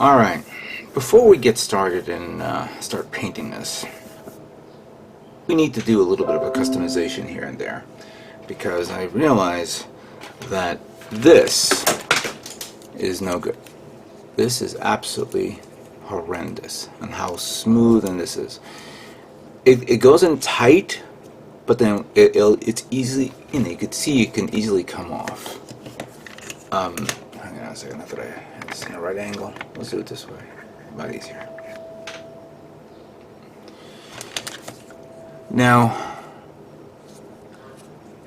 Alright, before we get started and start painting this, we need to do a little bit of a customization here and there, because I realize that this is no good. This is absolutely horrendous, and how smooth and this is. It goes in tight, but then it's easily, you can see it can easily come off. Hang on a second, I thought I had this in the right angle. Let's do it this way, about easier. Now,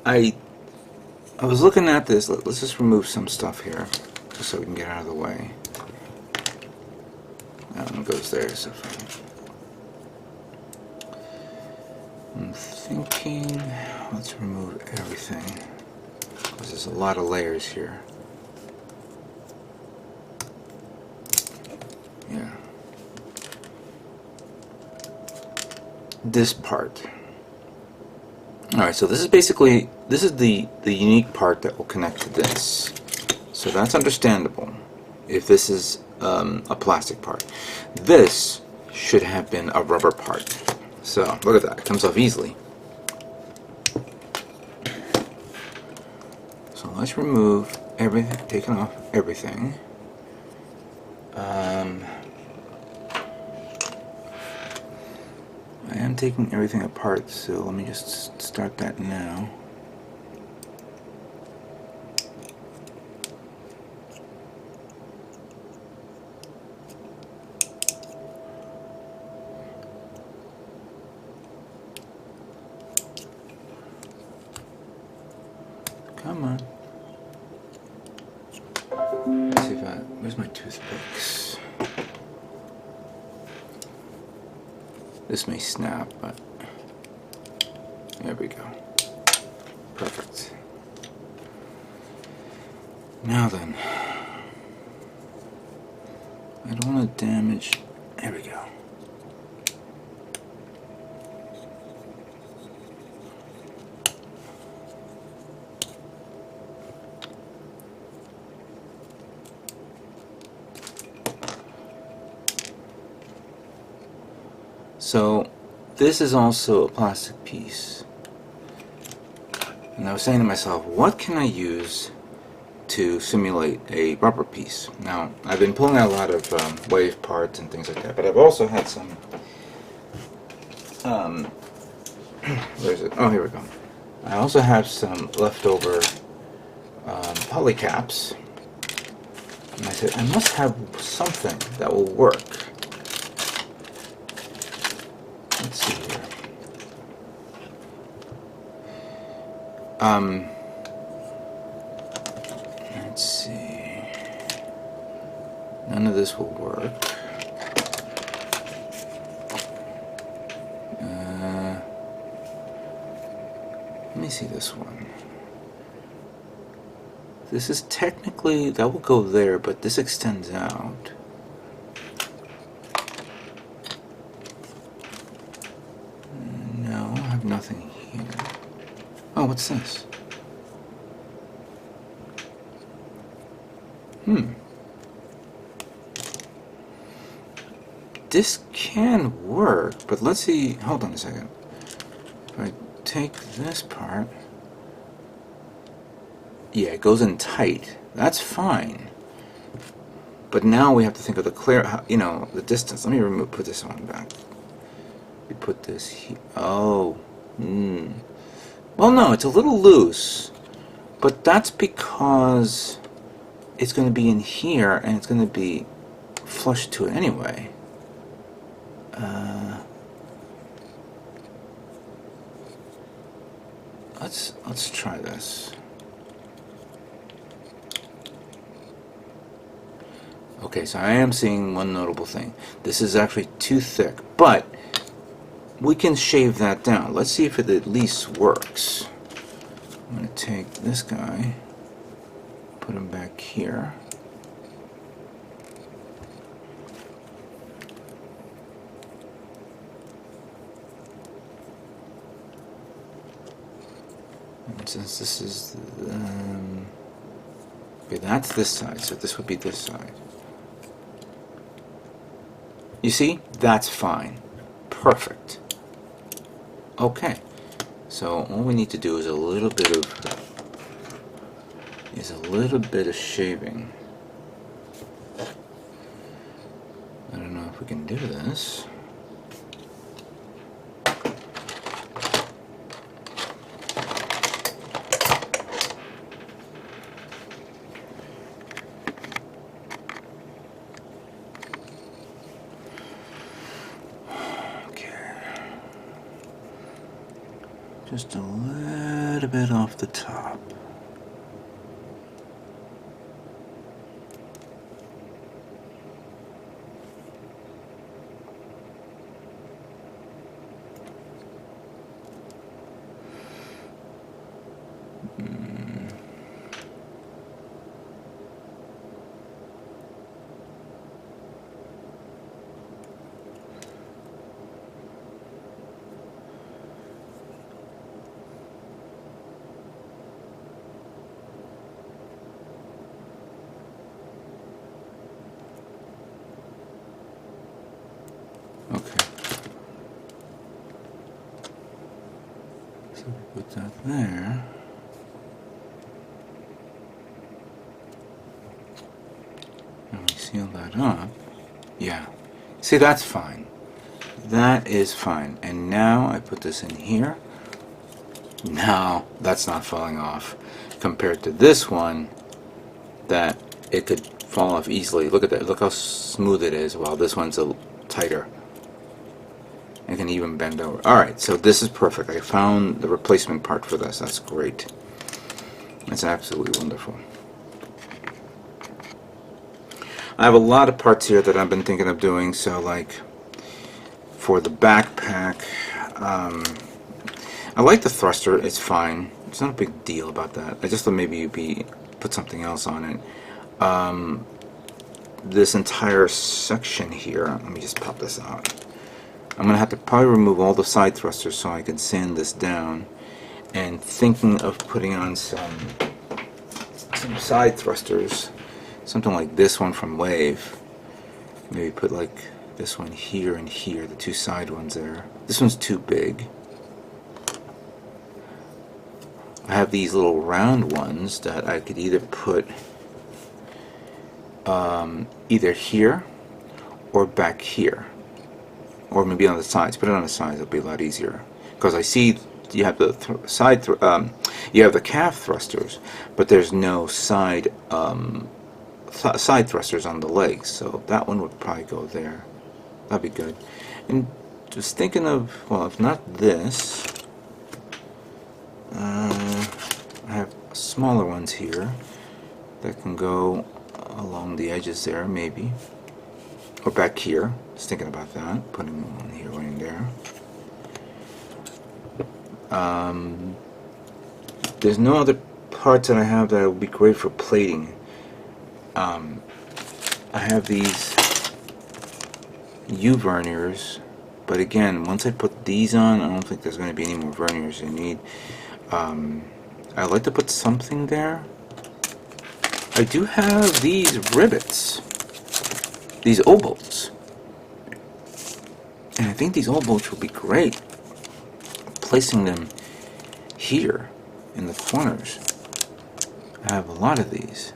I was looking at this. Let's just remove some stuff here, just so we can get out of the way. That one goes there, so fine. I'm thinking, let's remove everything, because there's a lot of layers here. Yeah. This part. Alright, so this is basically, this is the unique part that will connect to this. So that's understandable if this is a plastic part. This should have been a rubber part. So look at that, it comes off easily. So let's remove everything, taking off everything. I am taking everything apart, so let me just start that now. Come on. Let's see if where's my toothpicks? This may snap, but there we go. Perfect. Now then, I don't want to damage. There we go. So this is also a plastic piece, and I was saying to myself, what can I use to simulate a rubber piece? Now, I've been pulling out a lot of wave parts and things like that, but I've also had some where is it? Oh, here we go. I also have some leftover polycaps, and I said I must have something that will work. Let's see here. Let's see. None of this will work. Let me see this one. This is technically, that will go there, but this extends out. Nothing here. Oh, what's this? This can work, but let's see. Hold on a second. If I take this part, yeah, it goes in tight. That's fine. But now we have to think of the the distance. Let me put this one back. We put this here. Oh. Well, no, it's a little loose, but that's because it's going to be in here and it's going to be flush to it anyway. Let's try this. Okay, so I am seeing one notable thing. This is actually too thick, but we can shave that down. Let's see if it at least works. I'm going to take this guy, put him back here. And since this is okay, that's this side, so this would be this side. You see? That's fine. Perfect. Okay. So all we need to do is a little bit of shaving. I don't know if we can do this. Just a little bit off the top. Okay. So we put that there. And we seal that up. Yeah. See, that's fine. That is fine. And now I put this in here. Now that's not falling off. Compared to this one, that it could fall off easily. Look at that. Look how smooth it is, while this one's a little tighter. It can even bend over. Alright, so this is perfect. I found the replacement part for this. That's great. That's absolutely wonderful. I have a lot of parts here that I've been thinking of doing. So like for the backpack, I like the thruster. It's fine. It's not a big deal about that. I just thought maybe you'd put something else on it. This entire section here, let me just pop this out. I'm going to have to probably remove all the side thrusters so I can sand this down. And thinking of putting on some side thrusters, something like this one from Wave. Maybe put like this one here and here, the two side ones there. This one's too big. I have these little round ones that I could either put either here or back here, or maybe on the sides. Put it on the sides; it'll be a lot easier. Because I see you have the you have the calf thrusters, but there's no side side thrusters on the legs. So that one would probably go there. That'd be good. And just thinking of, well, if not this, I have smaller ones here that can go along the edges there, maybe, or back here. Just thinking about that, putting one here, one in there. There's no other parts that I have that would be great for plating. I have these U verniers, but again, once I put these on, I don't think there's going to be any more verniers you need. I like to put something there. I do have these rivets, these O-bolts, and I think these O-bolts will be great. Placing them here in the corners. I have a lot of these,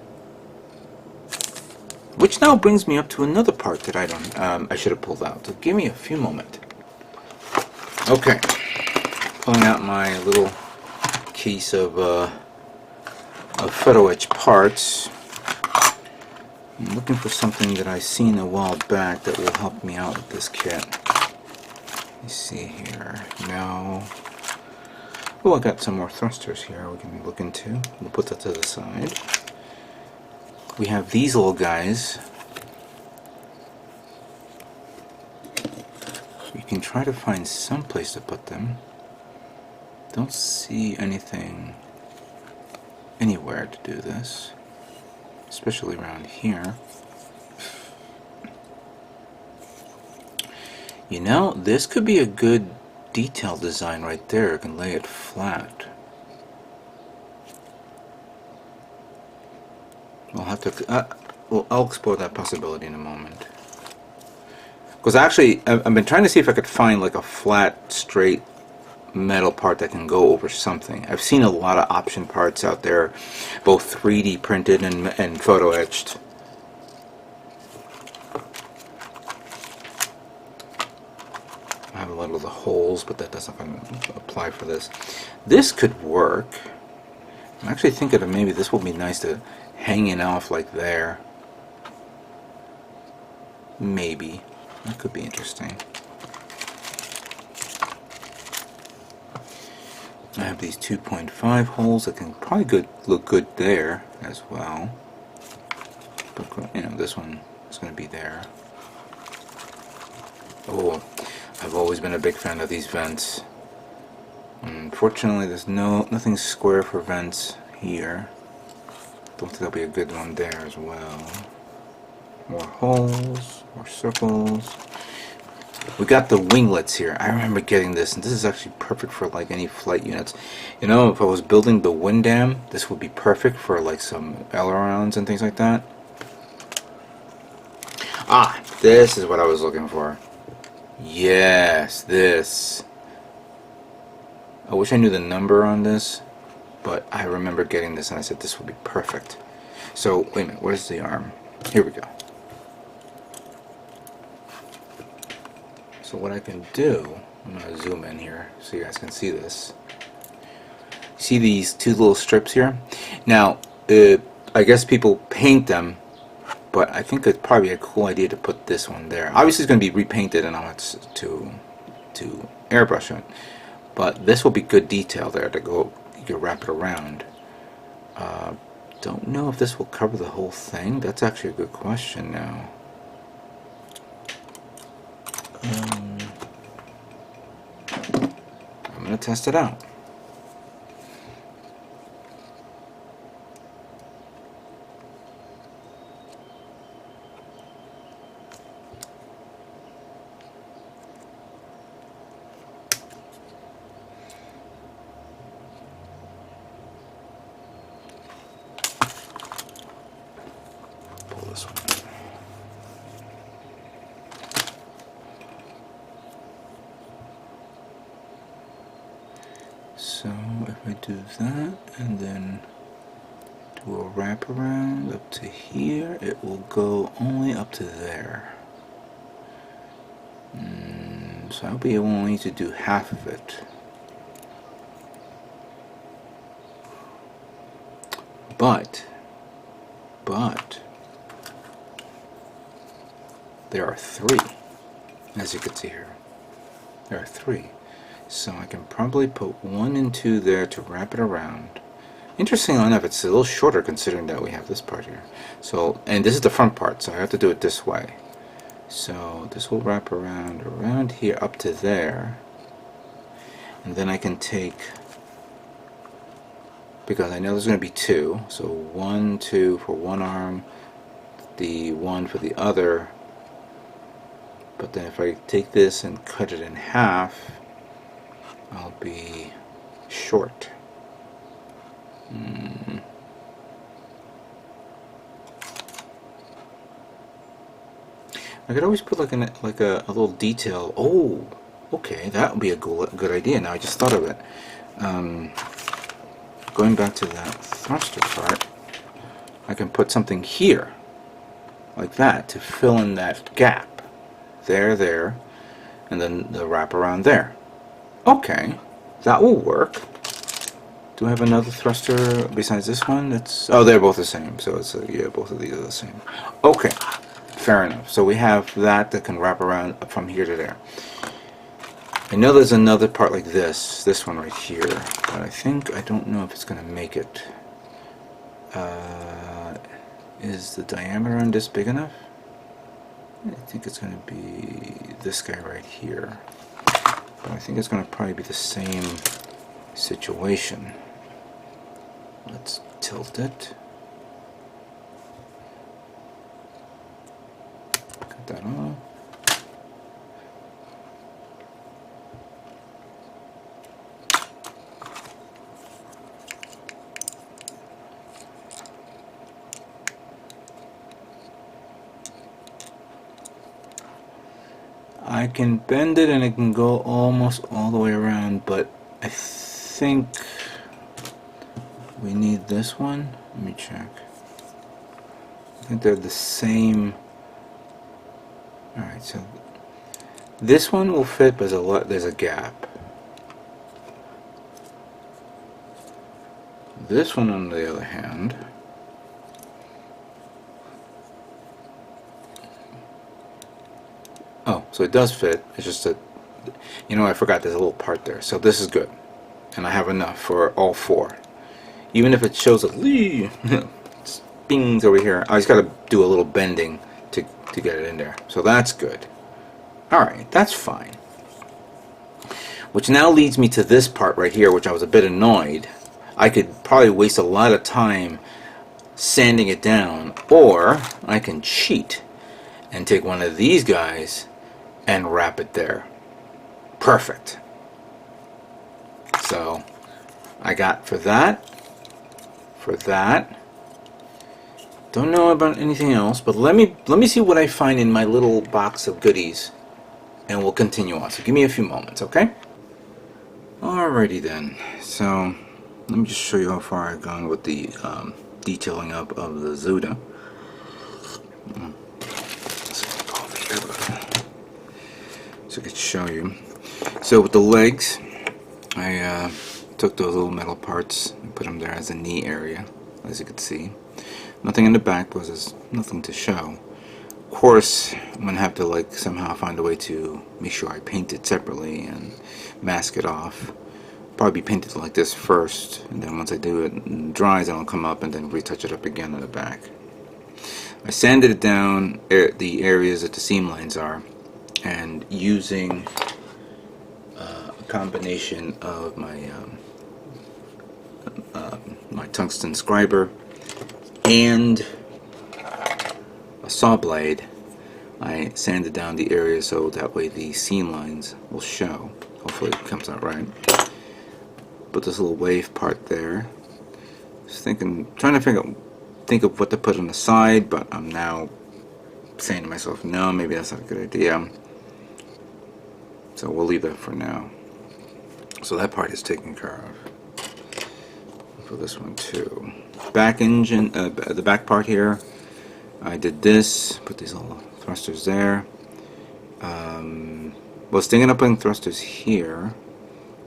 which now brings me up to another part that I should have pulled out. So give me a few moments. Okay, pulling out my little case of photo etch parts. I'm looking for something that I seen a while back that will help me out with this kit. Let me see here. No. Oh, I got some more thrusters here we can look into. We'll put that to the side. We have these little guys. We can try to find some place to put them. Don't see anything anywhere to do this, especially around here. You know, this could be a good detail design right there. I can lay it flat. We'll have to. Well, I'll explore that possibility in a moment. Because actually, I've been trying to see if I could find like a flat, straight metal part that can go over something. I've seen a lot of option parts out there, both 3D printed and photo etched. I have a lot of the holes, but that doesn't apply for this. This could work. I'm actually thinking of maybe this will be nice to hang it off like there. Maybe. That could be interesting. I have these 2.5 holes that can probably look good there as well. But, you know, this one is going to be there. Oh, I've always been a big fan of these vents. Unfortunately, there's nothing square for vents here. Don't think there'll be a good one there as well. More holes, more circles. We got the winglets here. I remember getting this, and this is actually perfect for like any flight units. You know, if I was building the wind dam, this would be perfect for like some ailerons and things like that. Ah, this is what I was looking for. Yes, this. I wish I knew the number on this, but I remember getting this and I said this would be perfect. So, wait a minute, where's the arm? Here we go. So what I can do, I'm going to zoom in here so you guys can see this. See these two little strips here? Now, I guess people paint them, but I think it's probably a cool idea to put this one there. Obviously it's going to be repainted and I'll have to airbrush it. But this will be good detail there to go, you can wrap it around. Don't know if this will cover the whole thing. That's actually a good question now. I'm going to test it out. Pull this one. So if I do that and then do a wraparound up to here, it will go only up to there. So I'll be able only to do half of it. But there are three, as you can see here. There are three. So I can probably put 1 and 2 there to wrap it around. Interestingly enough, it's a little shorter considering that we have this part here. So, and this is the front part, so I have to do it this way. So this will wrap around here up to there. And then I can take, because I know there's going to be 2, so 1, 2 for one arm, the 1 for the other. But then if I take this and cut it in half, I'll be short. I could always put like a little detail. Oh, okay, that would be a good idea. Now I just thought of it. Going back to that thruster part, I can put something here, like that, to fill in that gap. There, and then the wrap around there. Okay, that will work. Do I have another thruster besides this one? Oh, they're both the same. So it's yeah, both of these are the same. Okay, fair enough. So we have that can wrap around from here to there. I know there's another part like this one right here, but I don't know if it's going to make it. Is the diameter on this big enough? I think it's going to be this guy right here. But I think it's going to probably be the same situation. Let's tilt it. Cut that off. I can bend it and it can go almost all the way around, but I think we need this one. Let me check. I think they're the same. Alright, so this one will fit, but there's a gap. This one, on the other hand, oh, so it does fit. It's just that, you know, I forgot there's a little part there. So this is good, and I have enough for all four. Even if it shows a bings over here, I just got to do a little bending to get it in there. So that's good. All right, that's fine. Which now leads me to this part right here, which I was a bit annoyed. I could probably waste a lot of time sanding it down, or I can cheat and take one of these guys and wrap it there. Perfect. So I got for that. Don't know about anything else, but let me see what I find in my little box of goodies, and we'll continue on. So give me a few moments, okay? Alrighty then. So let me just show you how far I've gone with the detailing up of the Zudah. So I could show you. So with the legs, I took those little metal parts and put them there as a knee area, as you can see. Nothing in the back because there's nothing to show. Of course, I'm going to have to like somehow find a way to make sure I paint it separately and mask it off. Probably paint it like this first, and then once I do it and dries, then I'll come up and then retouch it up again in the back. I sanded it down the areas that the seam lines are, and using a combination of my my tungsten scriber and a saw blade, I sanded down the area so that way the seam lines will show. Hopefully it comes out right. Put this little wave part there. Just trying to think of what to put on the side, but I'm now saying to myself, no, maybe that's not a good idea. So we'll leave that for now. So that part is taken care of. For this one too. Back engine, the back part here, I did this. Put these little thrusters there. Was thinking of putting thrusters here,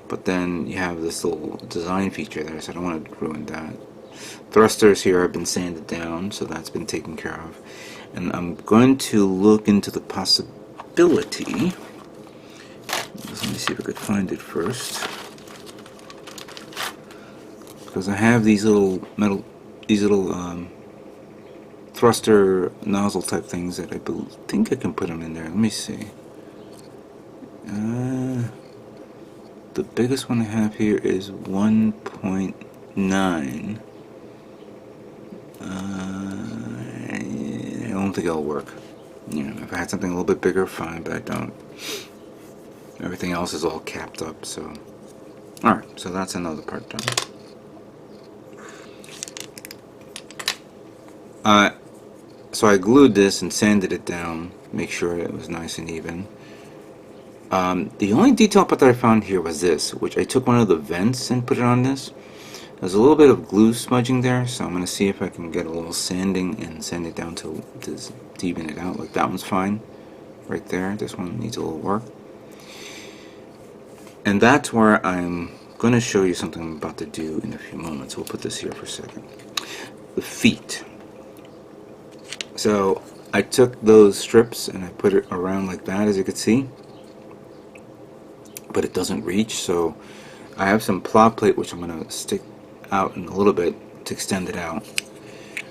but then you have this little design feature there, so I don't want to ruin that. Thrusters here have been sanded down, so that's been taken care of. And I'm going to look into the possibility. Let me see if I could find it first. Because I have these little thruster nozzle type things that I think I can put them in there. Let me see. The biggest one I have here is 1.9. I don't think it'll work. You know, if I had something a little bit bigger, fine, but I don't. Everything else is all capped up, so. Alright, so that's another part done. So I glued this and sanded it down, make sure it was nice and even. The only detail part that I found here was this, which I took one of the vents and put it on this. There's a little bit of glue smudging there, so I'm going to see if I can get a little sanding and sand it down to even it out. Like that one's fine, right there. This one needs a little work. And that's where I'm going to show you something I'm about to do in a few moments. We'll put this here for a second. The feet. So I took those strips and I put it around like that, as you can see. But it doesn't reach, so I have some plow plate which I'm going to stick out in a little bit to extend it out.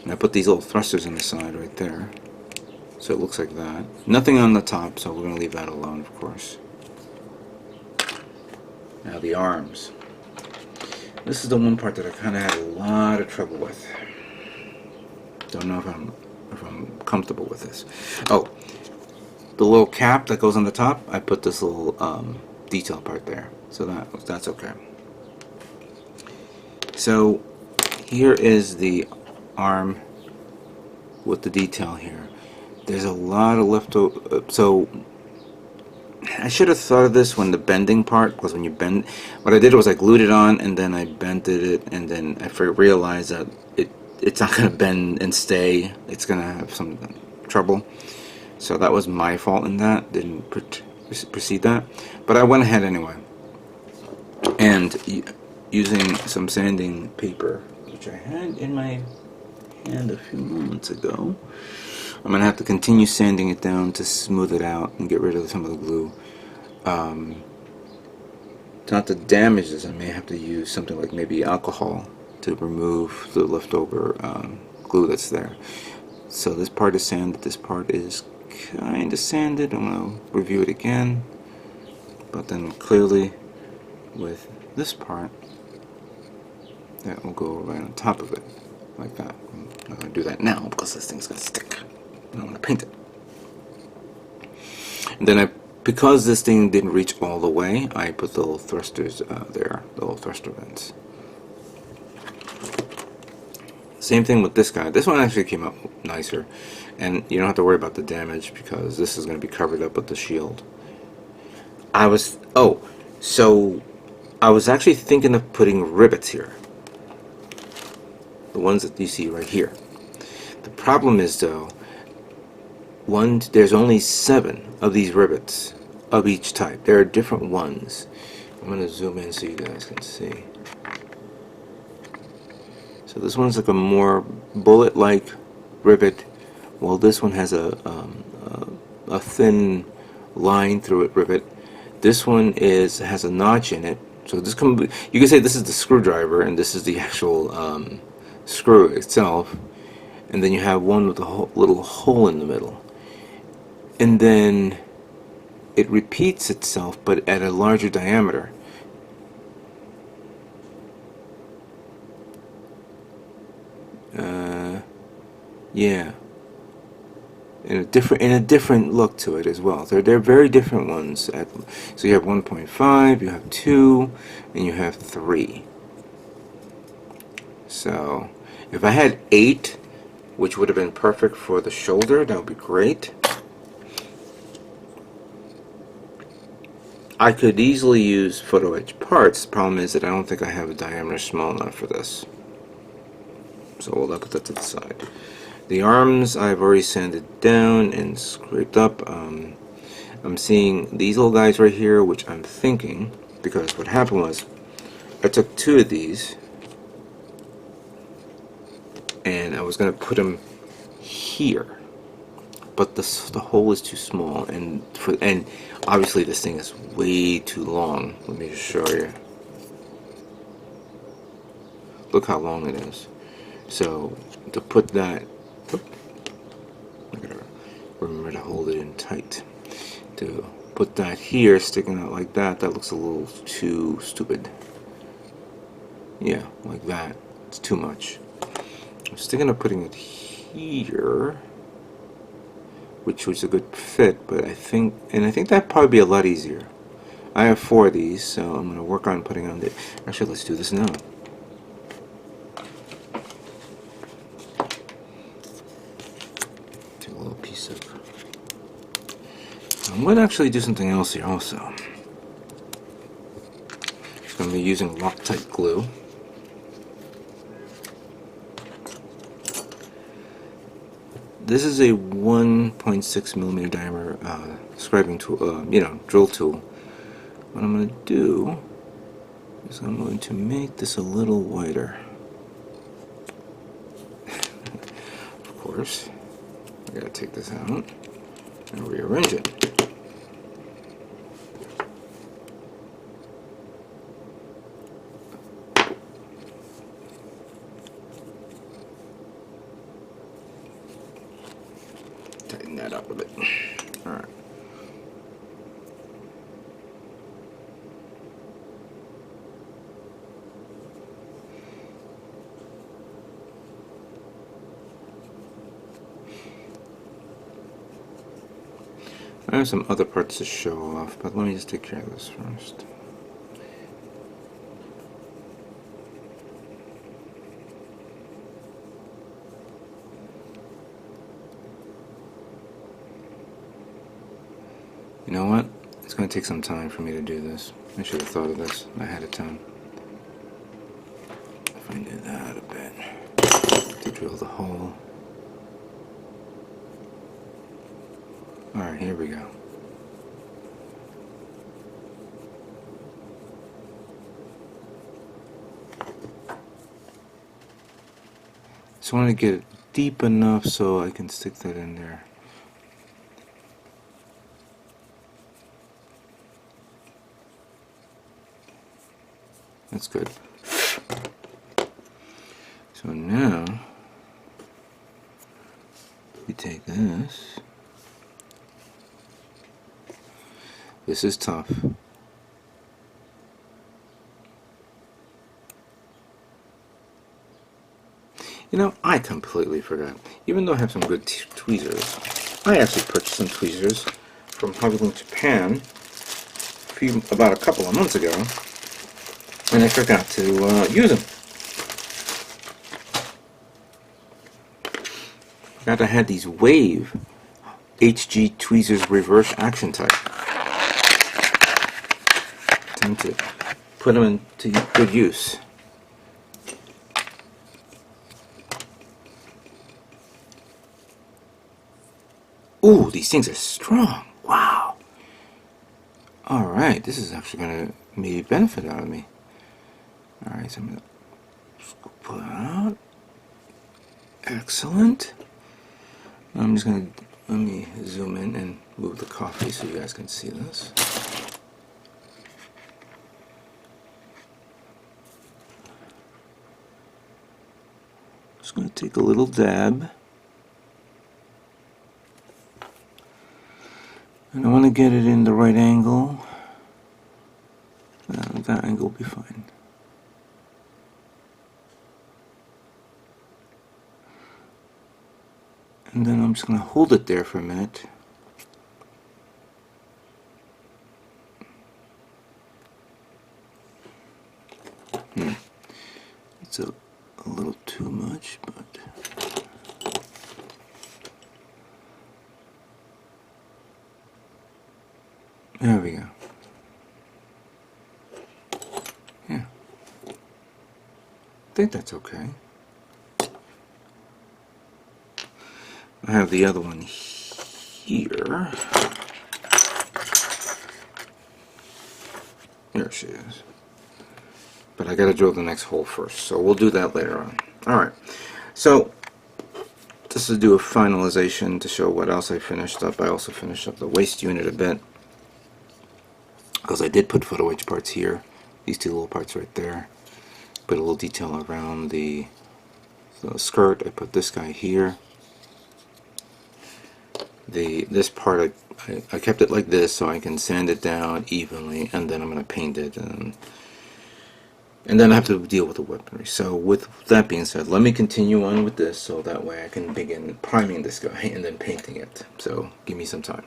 And I put these little thrusters in the side right there. So it looks like that. Nothing on the top, so we're going to leave that alone, of course. Now the arms. This is the one part that I kind of had a lot of trouble with. Don't know if I'm comfortable with this. Oh, the little cap that goes on the top, I put this little detail part there, so that's okay. So here is the arm with the detail here. There's a lot of leftover. So I should have thought of this when the bending part, because when you bend, what I did was I glued it on and then I bended it, and then I realized that it's not going to bend and stay. It's going to have some trouble. So that was my fault in that. Didn't proceed that. But I went ahead anyway. And using some sanding paper, which I had in my hand a few moments ago, I'm going to have to continue sanding it down to smooth it out and get rid of some of the glue. Not to damage this, I may have to use something like maybe alcohol to remove the leftover glue that's there. So this part is sanded, this part is kind of sanded. I'm going to review it again, but then clearly with this part, that will go right on top of it, like that. I'm not going to do that now because this thing's going to stick. I don't want to paint it. And then because this thing didn't reach all the way, I put the little thrusters there, the little thruster vents. Same thing with this guy. This one actually came out nicer, and you don't have to worry about the damage because this is going to be covered up with the shield. So I was actually thinking of putting rivets here, the ones that you see right here. The problem is though, there's only 7 of these rivets of each type. There are different ones. I'm going to zoom in so you guys can see. So this one's like a more bullet-like rivet, while this one has a thin line through it rivet. This one has a notch in it. So you can say this is the screwdriver and this is the actual screw itself. And then you have one with a little hole in the middle. And then it repeats itself, but at a larger diameter. Yeah, in a different look to it as well. They're very different ones. So you have 1.5, you have 2, and you have 3. So if I had 8, which would have been perfect for the shoulder, that would be great. I could easily use photo etch parts. The problem is that I don't think I have a diameter small enough for this. So we'll put that to the side. The arms I've already sanded down and scraped up. I'm seeing these little guys right here, which I'm thinking, because what happened was I took 2 of these and I was going to put them here, but the hole is too small, and obviously this thing is way too long. Let me just show you. Look how long it is. So to put that, I gotta remember to hold it in tight. To put that here, sticking out like that, that looks a little too stupid. Yeah, like that. It's too much. I'm thinking of putting it here, which was a good fit, but I think that'd probably be a lot easier. I have 4 of these, so I'm gonna work on putting on the. Actually, let's do this now. Take a little piece of. I'm gonna actually do something else here also. Just gonna be using Loctite glue. This is a 1.6 millimeter diameter scribing tool, drill tool. What I'm going to do is I'm going to make this a little wider. Of course, I gotta take this out and rearrange it. Tighten that up a bit. Alright. I have some other parts to show off, but let me just take care of this first. You know what? It's going to take some time for me to do this. I should have thought of this ahead of time. If I do that a bit to drill the hole. Alright, here we go. Just want to get it deep enough so I can stick that in there. That's good. So now we take this. This is tough. You know, I completely forgot. Even though I have some good tweezers, I actually purchased some tweezers from Hobby Japan about a couple of months ago, and I forgot to use them. Forgot I had these Wave HG tweezers reverse action type. Time to put them into good use. Ooh, these things are strong. Wow. Alright, this is actually going to maybe benefit out of me. Alright, so I'm going to pull that out. Excellent. I'm just going to, let me zoom in and move the coffee so you guys can see this. Just going to take a little dab. And I want to get it in the right angle. That angle will be fine. And then I'm just going to hold it there for a minute. It's a little too much, but there we go. Yeah. I think that's okay. I have the other one here. There she is. But I gotta drill the next hole first, so we'll do that later on. Alright, so just to do a finalization to show what else I finished up. I also finished up the waist unit a bit, because I did put photo etch parts here, these two little parts right there. Put a little detail around the skirt. I put this guy here. This part I kept it like this so I can sand it down evenly, and then I'm going to paint it, and then I have to deal with the weaponry. So with that being said, let me continue on with this so that way I can begin priming this guy and then painting it. So give me some time.